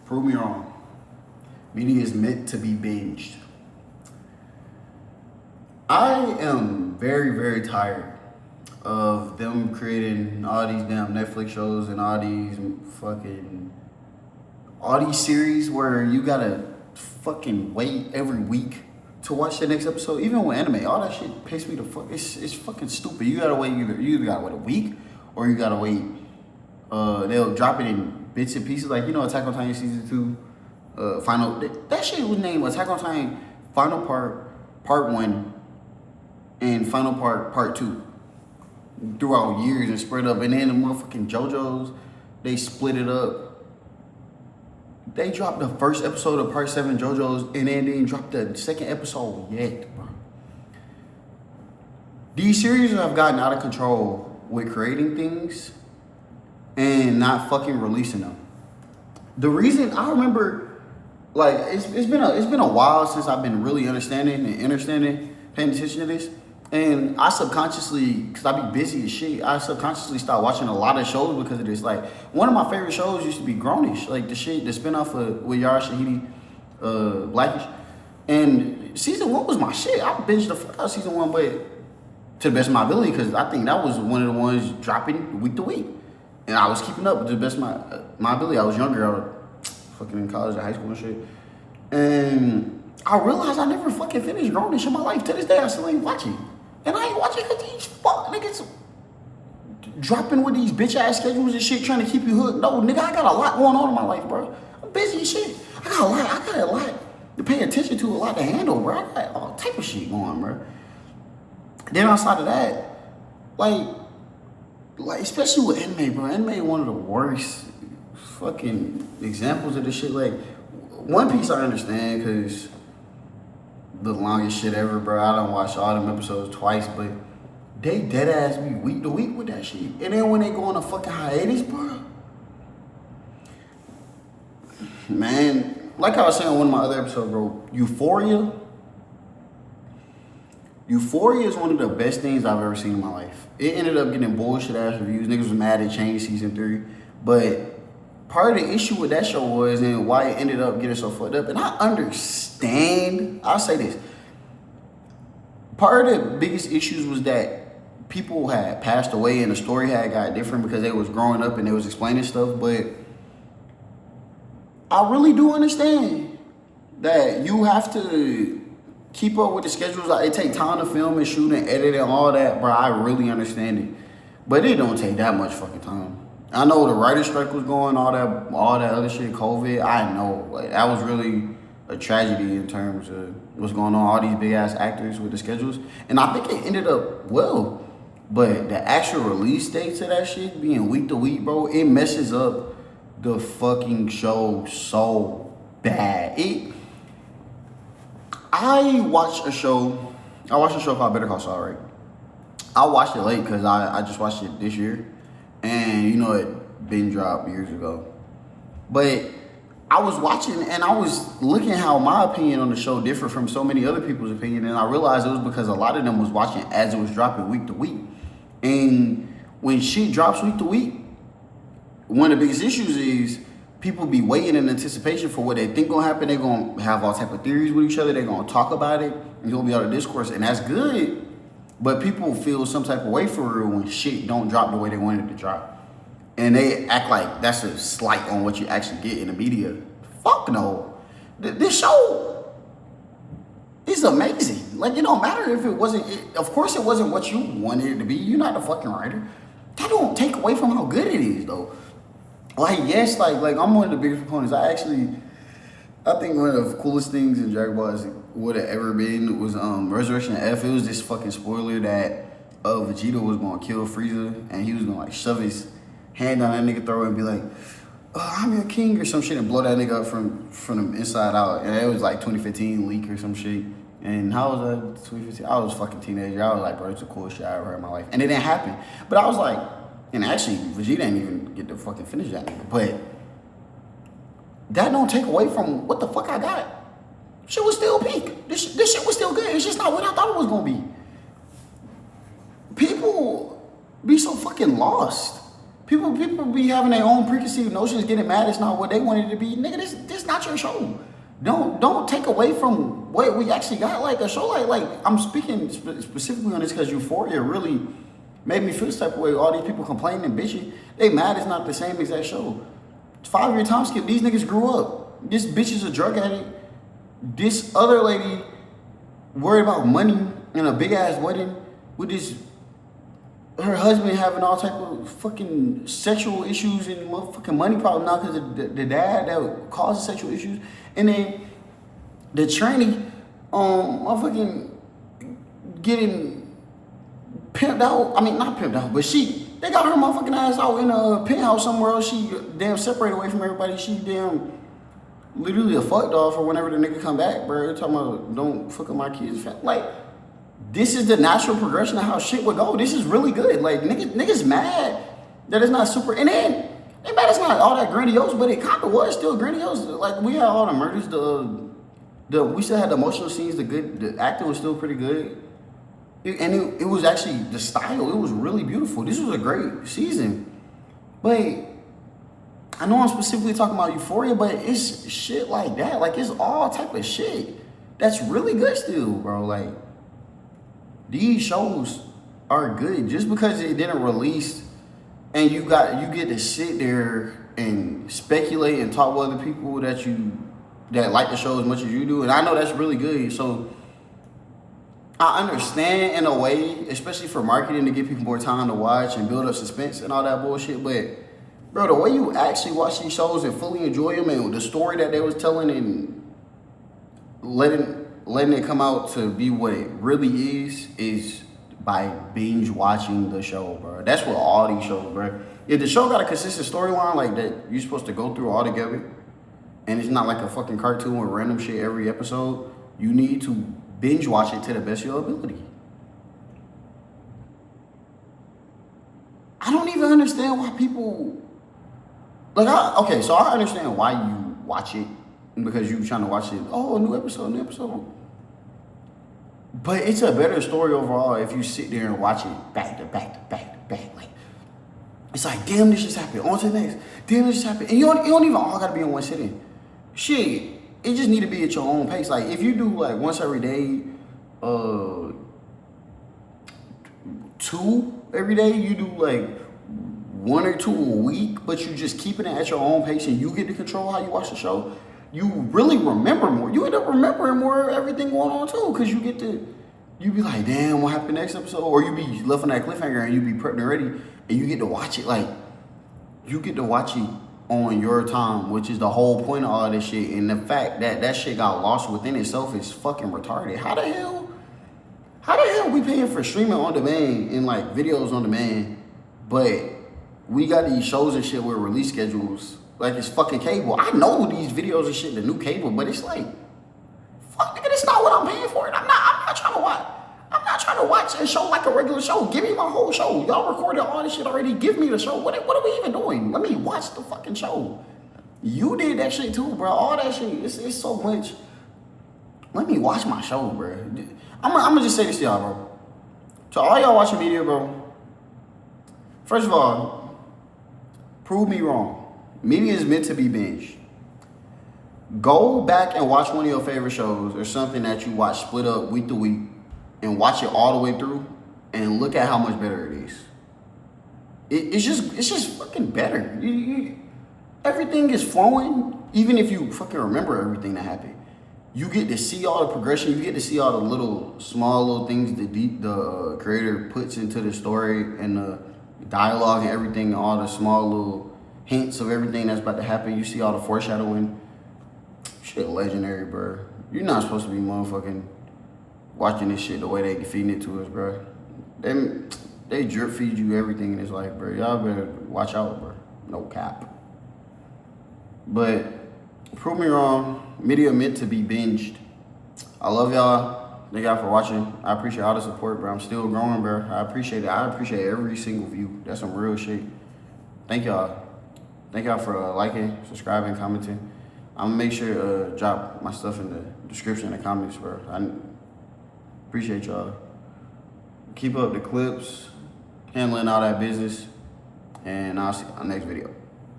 Prove me wrong. Media is meant to be binged. I am very, very tired of them creating all these damn Netflix shows and all these series where you gotta fucking wait every week to watch the next episode. Even with anime, all that shit pisses me the fuck. It's fucking stupid. You gotta wait you either gotta wait a week or you gotta wait. They'll drop it in bits and pieces, like Attack on Titan season 2, final. That shit was named Attack on Titan Final Part 1, and Final Part 2 throughout years and spread up. And then the motherfucking JoJo's, they split it up. They dropped the first episode of Part 7 JoJo's and then they didn't drop the second episode yet, bro. These series have gotten out of control with creating things and not fucking releasing them. The reason I remember, like, it's been a while since I've been really understanding, paying attention to this. And I subconsciously, because I be busy as shit, I subconsciously start watching a lot of shows because of this. Like, one of my favorite shows used to be Grownish, like the spinoff with Yara Shahidi, Blackish. And season 1 was my shit. I binged the fuck out of season 1, but to the best of my ability, because I think that was one of the ones dropping week to week. And I was keeping up to the best of my ability. I was younger. I was fucking in college and high school and shit. And I realized I never fucking finished Grownish in my life. To this day, I still ain't watching. And I ain't watching because these fuck niggas dropping with these bitch ass schedules and shit trying to keep you hooked. No, nigga, I got a lot going on in my life, bro. I'm busy as shit. I got a lot to pay attention to, a lot to handle, bro. I got all type of shit going, bro. Then outside of that, like especially with anime, bro. Anime one of the worst fucking examples of this shit. Like, One Piece I understand because the longest shit ever, bro. I done watched all them episodes twice, but they dead ass be week to week with that shit. And then when they go on a fucking hiatus, bro, man, like I was saying on one of my other episodes, bro, Euphoria is one of the best things I've ever seen in my life. It ended up getting bullshit ass reviews. Niggas was mad it changed season 3, but part of the issue with that show was, and why it ended up getting so fucked up, and I understand, I'll say this. Part of the biggest issues was that people had passed away and the story had got different because they was growing up and they was explaining stuff, but I really do understand that you have to keep up with the schedules. Like, it take time to film and shoot and edit and all that, bro. I really understand it. But it don't take that much fucking time. I know the writer's strike was going, all that other shit, COVID. I know, like, that was really a tragedy in terms of what's going on, all these big ass actors with the schedules. And I think it ended up well. But the actual release dates of that shit being week to week, bro, it messes up the fucking show so bad. I watched a show called Better Call Saul, right? I watched it late because I just watched it this year. And it been dropped years ago. But I was watching and I was looking how my opinion on the show differed from so many other people's opinion, and I realized it was because a lot of them was watching as it was dropping week to week. And when shit drops week to week, one of the biggest issues is people be waiting in anticipation for what they think gonna happen. They're gonna have all type of theories with each other. They're gonna talk about it. You're gonna be able to discourse, and that's good. But people feel some type of way for real when shit don't drop the way they wanted it to drop. And they act like that's a slight on what you actually get in the media. Fuck no. This show is amazing. Like, it don't matter if it wasn't, of course it wasn't what you wanted it to be. You're not the fucking writer. That don't take away from how good it is, though. Like, yes, like I'm one of the biggest proponents. I think one of the coolest things in Dragon Ball Z would have ever been was Resurrection F. It was this fucking spoiler that Vegeta was gonna kill Frieza and he was gonna like shove his hand down that nigga throat and be like, I'm your king or some shit, and blow that nigga up from the inside out. And it was like 2015 leak or some shit. And how was that 2015? I was a fucking teenager. I was like, bro, it's the coolest shit I ever heard in my life. And it didn't happen. But I was like, and actually Vegeta didn't even get to fucking finish that nigga. But that don't take away from what the fuck I got. Shit was still peak. This shit was still good. It's just not what I thought it was gonna be. People be so fucking lost. People be having their own preconceived notions, getting mad. It's not what they wanted it to be. Nigga, this not your show. Don't take away from what we actually got. Like a show like I'm speaking specifically on this because Euphoria really made me feel this type of way. All these people complaining and bitching, they mad it's not the same exact show. 5-year time skip. These niggas grew up. This bitch is a drug addict. This other lady worried about money and a big ass wedding with this. Her husband having all type of fucking sexual issues and motherfucking money problem now because of the dad that causes sexual issues. And then the tranny, motherfucking getting pimped out. I mean, not pimped out, but they got her motherfucking ass out in a penthouse somewhere else. She damn separated away from everybody. She damn literally a fuck dog for whenever the nigga come back, bro. They're talking about don't fuck with my kids. Like, this is the natural progression of how shit would go. This is really good. Like, niggas mad that it's not super. And then, they mad it's not all that grandiose, but it kind of was still grandiose. Like, we had all the murders, we still had the emotional scenes, the acting was still pretty good. It was actually, the style, it was really beautiful. This was a great season. But, I know I'm specifically talking about Euphoria, but it's shit like that. Like, it's all type of shit that's really good still, bro. Like, these shows are good. Just because it didn't release and you get to sit there and speculate and talk with other people that like the show as much as you do. And I know that's really good. So I understand in a way, especially for marketing, to give people more time to watch and build up suspense and all that bullshit. But bro, the way you actually watch these shows and fully enjoy them and the story that they was telling and letting it come out to be what it really is by binge watching the show, bro. That's what all these shows, bro. If the show got a consistent storyline like that you're supposed to go through all together, and it's not like a fucking cartoon with random shit every episode, you need to binge watch it to the best of your ability. I don't even understand why people so I understand why you watch it because you're trying to watch it. Oh, new episode. But it's a better story overall if you sit there and watch it back to back. Like, it's like, damn, this just happened. On to the next. Damn, this just happened. And you don't even all gotta be in one sitting. Shit, it just need to be at your own pace. Like, if you do like once every day, 2 every day, you do like 1 or 2 a week, but you just keeping it at your own pace and you get to control how you watch the show, you really remember more. You end up remembering more of everything going on too, because you be like, damn, what happened next episode? Or you be left on that cliffhanger and you be prepped and ready, and you get to watch it on your time, which is the whole point of all this shit. And the fact that shit got lost within itself is fucking retarded. How the hell we paying for streaming on demand and like videos on demand, but we got these shows and shit with release schedules like it's fucking cable? I know these videos and shit, the new cable, but it's like, fuck, nigga, that's not what I'm paying for. I'm not trying to watch a show like a regular show. Give me my whole show. Y'all recorded all this shit already. Give me the show. What are we even doing? Let me watch the fucking show. You did that shit too, bro. All that shit, it's so much. Let me watch my show, bro. I'm gonna just say this to y'all, bro. To all y'all watching media, bro. First of all, prove me wrong. Media is meant to be binged. Go back and watch one of your favorite shows or something that you watch split up week to week and watch it all the way through and look at how much better it is. It's just fucking better. Everything is flowing, even if you fucking remember everything that happened. You get to see all the progression. You get to see all the small little things the creator puts into the story and the dialogue and everything, all the small little hints of everything that's about to happen. You see all the foreshadowing. Shit legendary, bro. You're not supposed to be motherfucking watching this shit the way they feeding it to us, bro. They drip feed you everything in this life, bro. Y'all better watch out, bro. No cap. But prove me wrong. Media meant to be binged. I love y'all. Thank y'all for watching. I appreciate all the support, bro. I'm still growing, bro. I appreciate it. I appreciate every single view. That's some real shit. Thank y'all. Thank y'all for liking, subscribing, commenting. I'm gonna make sure to drop my stuff in the description and the comments, bro. I appreciate y'all. Keep up the clips, handling all that business. and I'll see you on the next video.